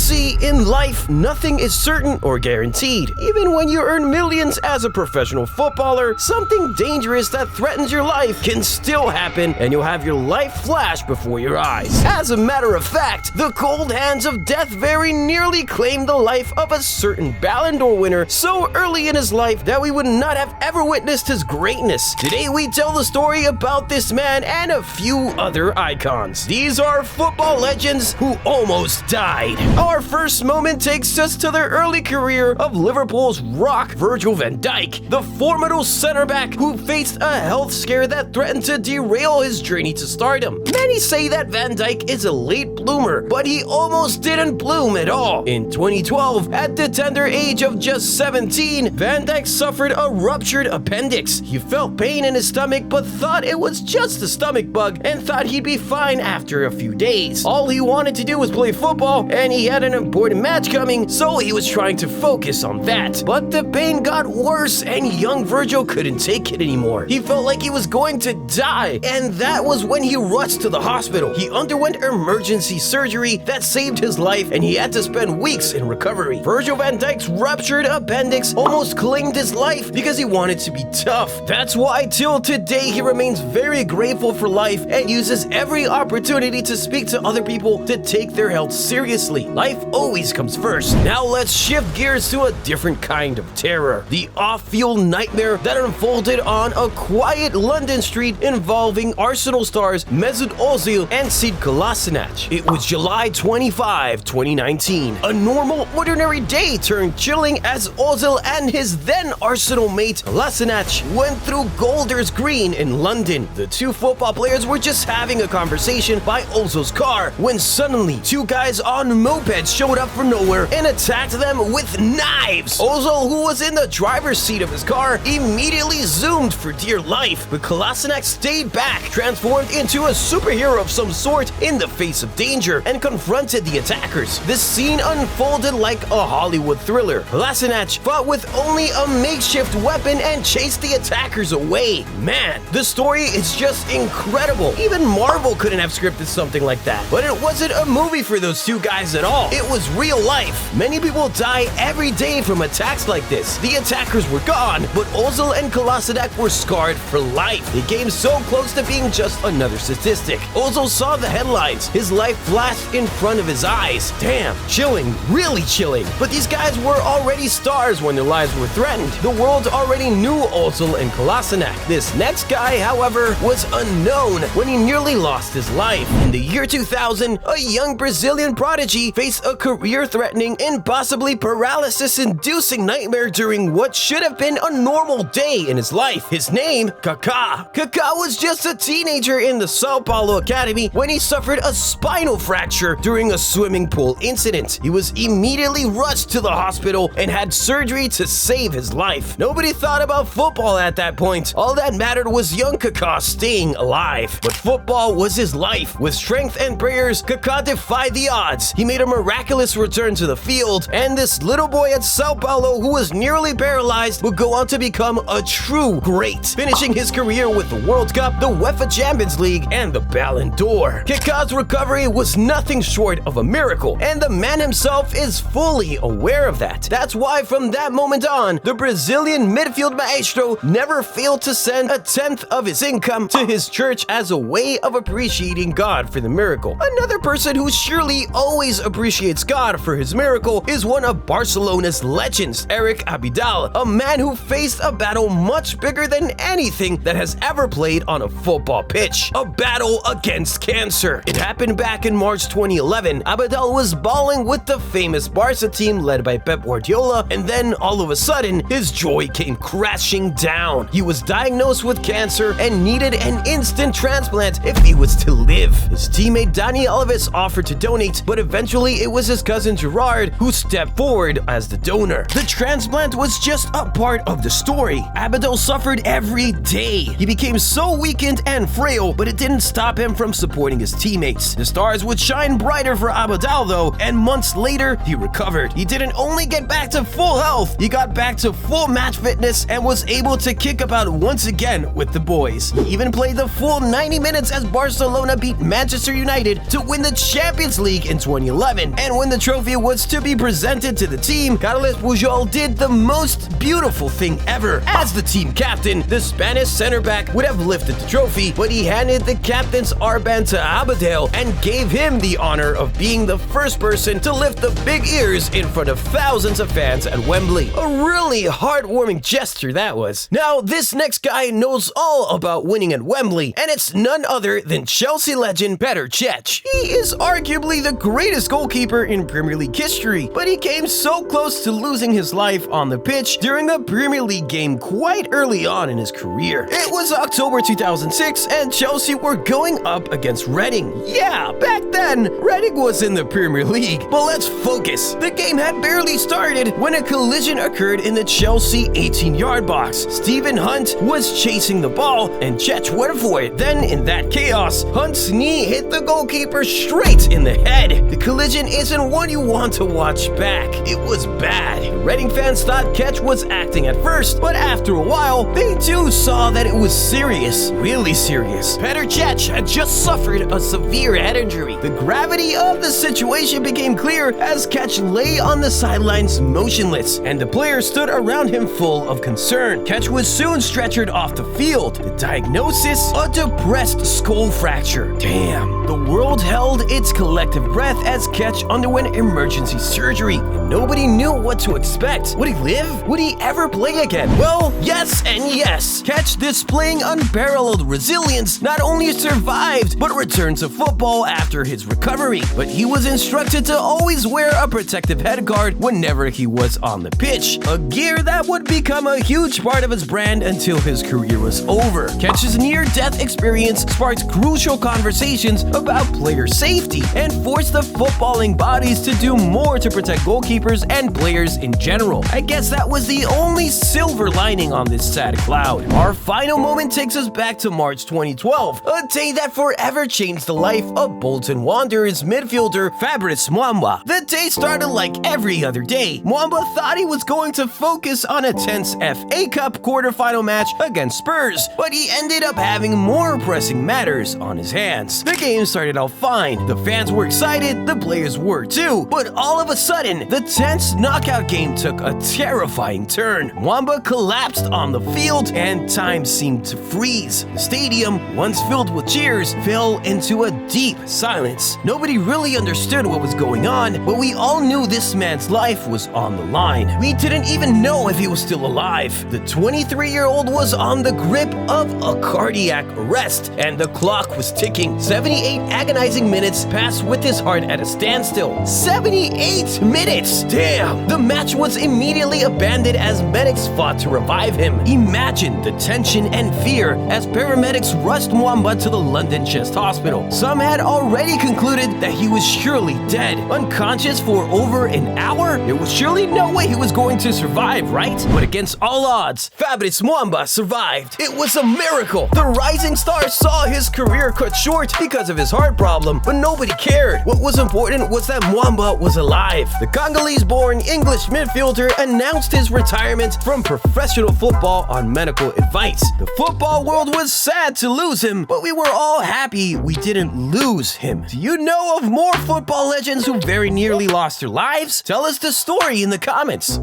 see, in life, nothing is certain or guaranteed. Even when you earn millions as a professional footballer, something dangerous that threatens your life can still happen, and you'll have your life flash before your eyes. As a matter of fact, the cold hands of death very nearly claimed the life of a certain Ballon d'Or winner so early in his life that we would not have ever witnessed his greatness. Today we tell the story about this man and a few other icons. These are football legends who almost died. Our first moment takes us to the early career of Liverpool's rock Virgil van Dijk, the formidable center back who faced a health scare that threatened to derail his journey to stardom. Many say that Van Dijk is a late bloomer, but he almost didn't bloom at all. In 2012, at the tender age of just 17, Van Dijk suffered a ruptured appendix. He felt pain in his stomach but thought it was just a stomach bug and thought he'd be fine after a few days. All he wanted to do was play football, and he had an important match coming, so he was trying to focus on that. But the pain got worse and young Virgil couldn't take it anymore. He felt like he was going to die, and that was when he rushed to the hospital. He underwent emergency surgery that saved his life, and he had to spend weeks in recovery. Virgil van Dijk's ruptured appendix almost claimed his life because he wanted to be tough. That's why till today he remains very grateful for life and uses every opportunity to speak to other people to take their health seriously. Life always comes first. Now let's shift gears to a different kind of terror. The off-field nightmare that unfolded on a quiet London street involving Arsenal stars Mesut Ozil and Kolasinac. It was July 25, 2019. A normal, ordinary day turned chilling as Ozil and his then Arsenal mate Kolasinac went through Golders Green in London. The two football players were just having a conversation by Ozil's car when suddenly two guys on mopeds showed up from nowhere and attacked them with knives. Ozil, who was in the driver's seat of his car, immediately zoomed for dear life, but Kolasinac stayed back, transformed into a superhero of some sort in the face of danger, and confronted the attackers. This scene unfolded like a Hollywood thriller. Kolasinac fought with only a makeshift weapon and chased the attackers away. Man, the story is just incredible. Even Marvel couldn't have scripted something like that. But it wasn't a movie for those two guys at all. It was real life. Many people die every day from attacks like this. The attackers were gone, but Ozil and Kolasinac were scarred for life. They came so close to being just another statistic. Ozil saw the headlines. His life flashed in front of his eyes. Damn, chilling, really chilling. But these guys were already stars when their lives were threatened. The world already knew Ozil and Kolasinac. This next guy, however, was unknown when he nearly lost his life. In the year 2000, a young Brazilian prodigy faced a career-threatening and possibly paralysis-inducing nightmare during what should have been a normal day in his life. His name, Kaka. Kaka was just a teenager in the Sao Paulo Academy when he suffered a spinal fracture during a swimming pool incident. He was immediately rushed to the hospital and had surgery to save his life. Nobody thought about football at that point. All that mattered was young Kaka staying alive. But football was his life. With strength and prayers, Kaka defied the odds. He made a miraculous return to the field, and this little boy at Sao Paulo who was nearly paralyzed would go on to become a true great, finishing his career with the World Cup, the UEFA Champions League, and the Ballon d'Or. Kaka's recovery was nothing short of a miracle, and the man himself is fully aware of that. That's why from that moment on, the Brazilian midfield maestro never failed to send a tenth of his income to his church as a way of appreciating God for the miracle. Another person who surely always appreciates God for his miracle is one of Barcelona's legends, Eric Abidal, a man who faced a battle much bigger than anything that has ever played on a football pitch. A battle against cancer. It happened back in March 2011. Abidal was balling with the famous Barca team led by Pep Guardiola, and then all of a sudden, his joy came crashing down. He was diagnosed with cancer and needed an instant transplant if he was to live. His teammate Dani Alves offered to donate, but eventually it was his cousin Gerard who stepped forward as the donor. The transplant was just a part of the story. Abidal suffered every day. He became so weakened and frail, but it didn't stop stop him from supporting his teammates. The stars would shine brighter for Abidal though, and months later, he recovered. He didn't only get back to full health, he got back to full match fitness and was able to kick about once again with the boys. He even played the full 90 minutes as Barcelona beat Manchester United to win the Champions League in 2011. And when the trophy was to be presented to the team, Carles Puyol did the most beautiful thing ever. As the team captain, the Spanish center back would have lifted the trophy, but he handed the captain's armband to Abidal and gave him the honor of being the first person to lift the big ears in front of thousands of fans at Wembley. A really heartwarming gesture that was. Now, this next guy knows all about winning at Wembley, and it's none other than Chelsea legend Petr Cech. He is arguably the greatest goalkeeper in Premier League history, but he came so close to losing his life on the pitch during a Premier League game quite early on in his career. It was October 2006, and Chelsea were going up against Reading. Yeah, back then, Reading was in the Premier League. But let's focus. The game had barely started when a collision occurred in the Chelsea 18-yard box. Stephen Hunt was chasing the ball, and Cech went for it. Then, in that chaos, Hunt's knee hit the goalkeeper straight in the head. The collision isn't one you want to watch back. It was bad. The Reading fans thought Cech was acting at first, but after a while, they too saw that it was serious. Really serious. Petr Cech had just suffered a severe head injury. The gravity of the situation became clear as Cech lay on the sidelines motionless, and the players stood around him full of concern. Cech was soon stretchered off the field. The diagnosis? A depressed skull fracture. Damn. The world held its collective breath as Cech underwent emergency surgery, and nobody knew what to expect. Would he live? Would he ever play again? Well, yes and yes. Cech, displaying unparalleled resilience, not only survived, but returned to football after his recovery. But he was instructed to always wear a protective head guard whenever he was on the pitch, a gear that would become a huge part of his brand until his career was over. Cech's near-death experience sparked crucial conversations about player safety and forced the footballing bodies to do more to protect goalkeepers and players in general. I guess that was the only silver lining on this sad cloud. Our final moment takes us back to March 2012, a day that forever changed the life of Bolton Wanderers midfielder Fabrice Muamba. The day started like every other day. Muamba thought he was going to focus on a tense FA Cup quarterfinal match against Spurs, but he ended up having more pressing matters on his hands. The game started out fine. The fans were excited, the players were too, but all of a sudden, the tense knockout game took a terrifying turn. Muamba collapsed on the field, and time seemed to freeze. The stadium, once filled with cheers, fell into a deep silence. Nobody really understood what was going on, but we all knew this man's life was on the line. We didn't even know if he was still alive. The 23-year-old was on the grip of a cardiac arrest, and the clock was ticking. 78 agonizing minutes passed with his heart at a standstill. 78 minutes! Damn! The match was immediately abandoned as medics fought to revive him. Imagine the tension and fear as paramedics rushed Muamba to the London Chest Hospital. Some had already concluded that he was surely dead. Unconscious for over an hour? There was surely no way he was going to survive, right? But against all odds, Fabrice Muamba survived. It was a miracle. The rising star saw his career cut short because of his heart problem, but nobody cared. What was important was that Muamba was alive. The Congolese-born English midfielder announced his retirement from professional football on medical advice. The football world was sad to lose him, but we were all happy we didn't lose him. Do you know of more football legends who very nearly lost their lives? Tell us the story in the comments.